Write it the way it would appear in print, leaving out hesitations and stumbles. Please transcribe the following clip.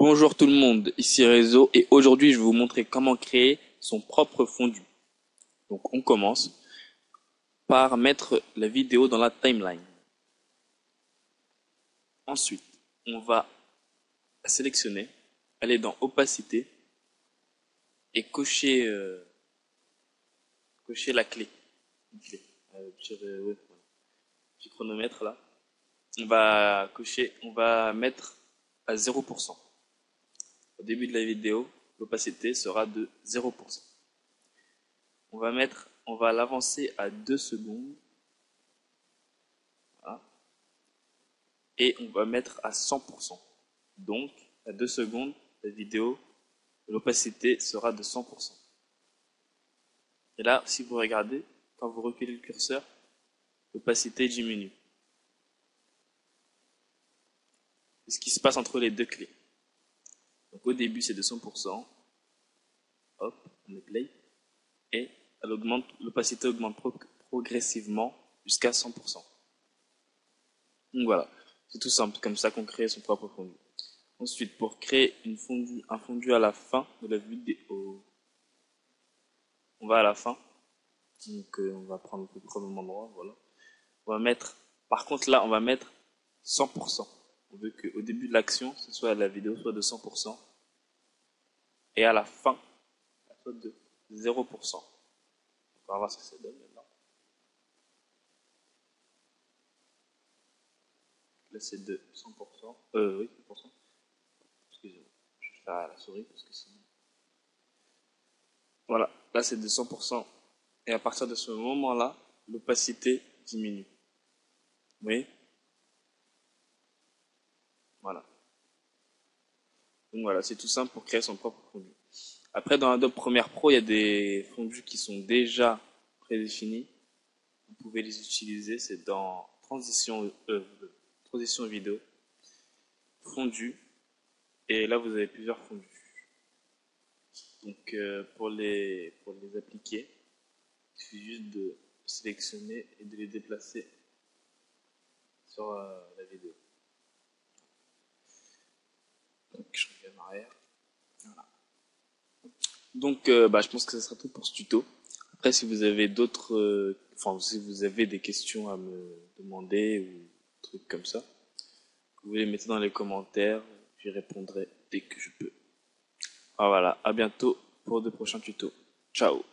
Bonjour tout le monde, ici Réseau et aujourd'hui je vais vous montrer comment créer son propre fondu. Donc on commence par mettre la vidéo dans la timeline. Ensuite, on va la sélectionner, aller dans opacité et cocher la clé. Petit chronomètre là. On va mettre à 0%. Au début de la vidéo, l'opacité sera de 0%. On va l'avancer à 2 secondes. Voilà. Et on va mettre à 100%. Donc, à 2 secondes, la vidéo, l'opacité sera de 100%. Et là, si vous regardez, quand vous reculez le curseur, l'opacité diminue. C'est ce qui se passe entre les deux clés. Donc au début, c'est de 100%. Hop, on met play. Et l'opacité augmente progressivement jusqu'à 100%. Donc voilà, c'est tout simple, comme ça qu'on crée son propre fondu. Ensuite, pour créer un fondu à la fin de la vidéo, on va à la fin. Donc on va prendre le premier endroit, voilà. Par contre là, on va mettre 100%. On veut qu'au début de l'action, la vidéo soit de 100%. Et à la fin, elle soit de 0%. On va voir ce que ça donne maintenant. Là, c'est de 100%. Oui, 100%. Excusez-moi. Je vais faire à la souris parce que sinon. Voilà. Là, c'est de 100%. Et à partir de ce moment-là, l'opacité diminue. Vous voyez? Voilà. Donc voilà, c'est tout simple pour créer son propre fondu. Après, dans Adobe Premiere Pro, il y a des fondus qui sont déjà prédéfinis. Vous pouvez les utiliser. C'est dans transition vidéo, fondu. Et là, vous avez plusieurs fondus. Donc, pour les appliquer, il suffit juste de sélectionner et de les déplacer sur la vidéo. Donc, je reviens en arrière. Voilà. Donc, je pense que ce sera tout pour ce tuto. Après, si vous avez si vous avez des questions à me demander ou des trucs comme ça, vous les mettez dans les commentaires, j'y répondrai dès que je peux. Voilà, à bientôt pour de prochains tutos. Ciao!